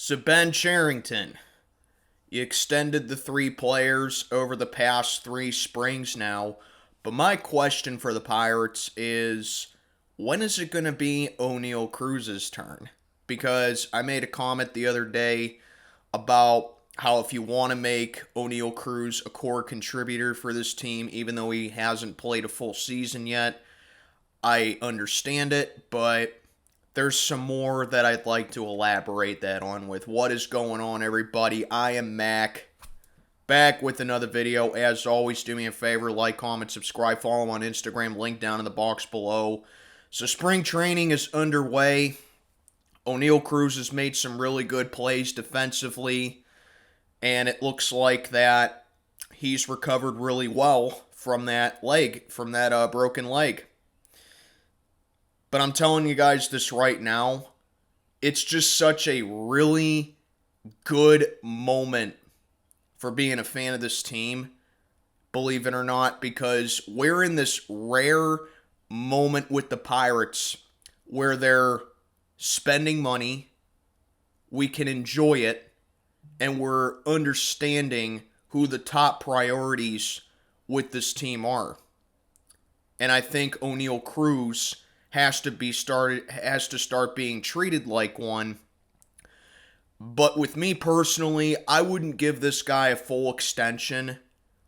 So Ben Charrington, you extended the three players over the past three springs now, but my question for the Pirates is, when is it going to be Oneil Cruz's turn? Because I made a comment the other day about how if you want to make Oneil Cruz a core contributor for this team, even though he hasn't played a full season yet, I understand it, but there's some more that I'd like to elaborate that on with. What is going on, everybody? I am Mac, back with another video. As always, do me a favor, like, comment, subscribe, follow on Instagram, link down in the box below. So spring training is underway. Oneil Cruz has made some really good plays defensively, and it looks like that he's recovered really well from that broken leg. But I'm telling you guys this right now, it's just such a really good moment for being a fan of this team, believe it or not, because we're in this rare moment with the Pirates where they're spending money, we can enjoy it, and we're understanding who the top priorities with this team are. And I think Oneil Cruz has to start being treated like one. But with me personally, I wouldn't give this guy a full extension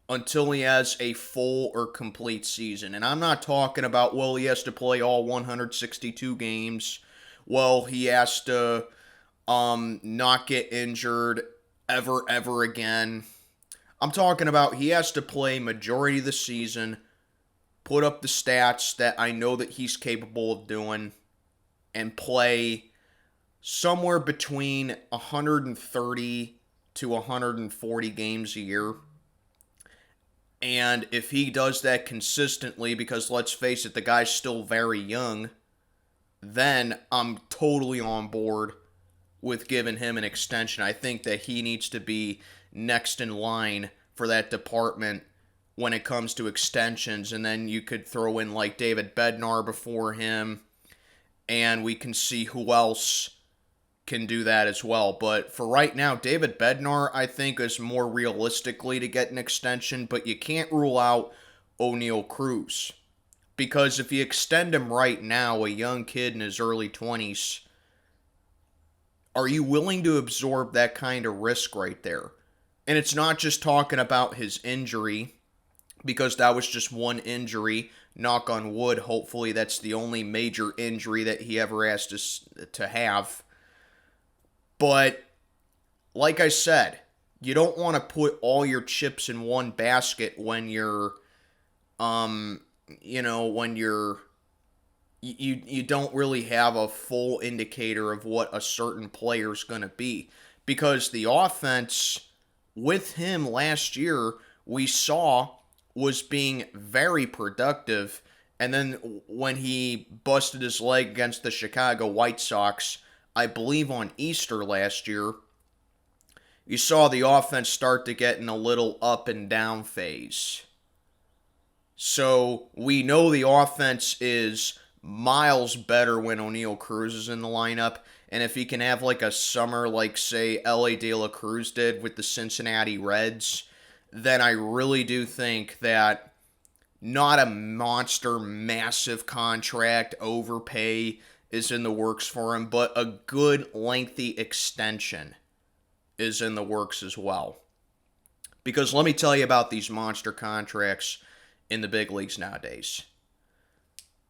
until he has a full or complete season. And I'm not talking about, well, he has to play all 162 games. Well, he has to not get injured ever again. I'm talking about he has to play majority of the season, put up the stats that I know that he's capable of doing, and play somewhere between 130 to 140 games a year. And if he does that consistently, because let's face it, the guy's still very young, then I'm totally on board with giving him an extension. I think that he needs to be next in line for that department when it comes to extensions. And then you could throw in like David Bednar before him, and we can see who else can do that as well. But for right now, David Bednar, I think, is more realistically to get an extension, but you can't rule out Oneil Cruz. Because if you extend him right now, a young kid in his early 20s, are you willing to absorb that kind of risk right there? And it's not just talking about his injury, because that was just one injury. Knock on wood, hopefully that's the only major injury that he ever has to have. But like I said, you don't want to put all your chips in one basket when you're, you don't really have a full indicator of what a certain player's going to be. Because the offense with him last year, we saw, was being very productive. And then when he busted his leg against the Chicago White Sox, I believe on Easter last year, you saw the offense start to get in a little up and down phase. So we know the offense is miles better when Oneil Cruz is in the lineup. And if he can have like a summer like, say, L.A. De La Cruz did with the Cincinnati Reds, then I really do think that not a monster, massive contract overpay is in the works for him, but a good, lengthy extension is in the works as well. Because let me tell you about these monster contracts in the big leagues nowadays.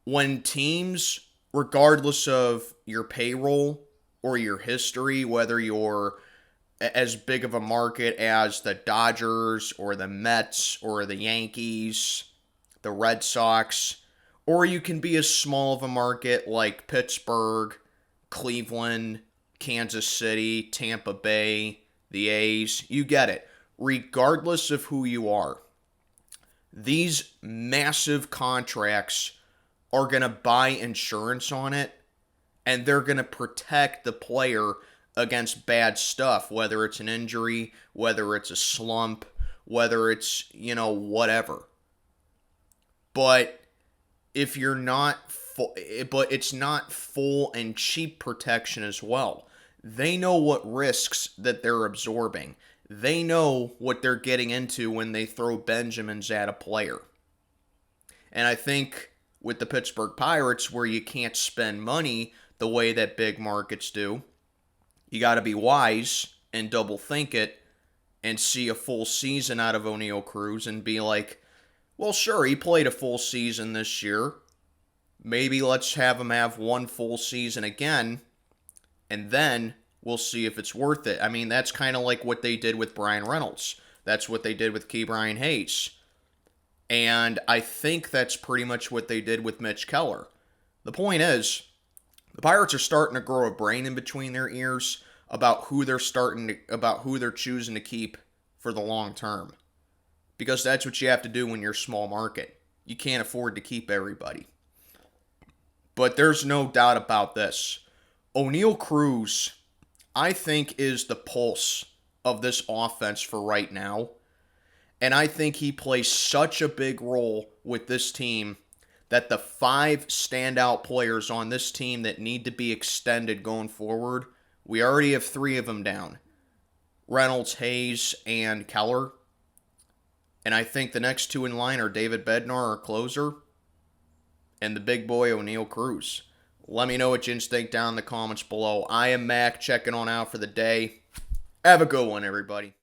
When teams, regardless of your payroll or your history, whether you're as big of a market as the Dodgers or the Mets or the Yankees, the Red Sox, or you can be as small of a market like Pittsburgh, Cleveland, Kansas City, Tampa Bay, the A's. You get it. Regardless of who you are, these massive contracts are going to buy insurance on it, and they're going to protect the player against bad stuff, whether it's an injury, whether it's a slump, whether it's, whatever. But if you're not full, but it's not full and cheap protection as well. They know what risks that they're absorbing. They know what they're getting into when they throw Benjamins at a player. And I think with the Pittsburgh Pirates, where you can't spend money the way that big markets do, you got to be wise and double think it and see a full season out of Oneil Cruz and be like, well, sure, he played a full season this year. Maybe let's have him have one full season again, and then we'll see if it's worth it. I mean, that's kind of like what they did with Brian Reynolds. That's what they did with Ke'Bryan Hayes. And I think that's pretty much what they did with Mitch Keller. The point is, the Pirates are starting to grow a brain in between their ears about who they're choosing to keep for the long term. Because that's what you have to do when you're a small market. You can't afford to keep everybody. But there's no doubt about this. Oneil Cruz, I think, is the pulse of this offense for right now. And I think he plays such a big role with this team that the 5 standout players on this team that need to be extended going forward, we already have 3 of them down. Reynolds, Hayes, and Keller. And I think the next 2 in line are David Bednar, our closer, and the big boy Oneil Cruz. Let me know what you think down in the comments below. I am Mac, checking on out for the day. Have a good one, everybody.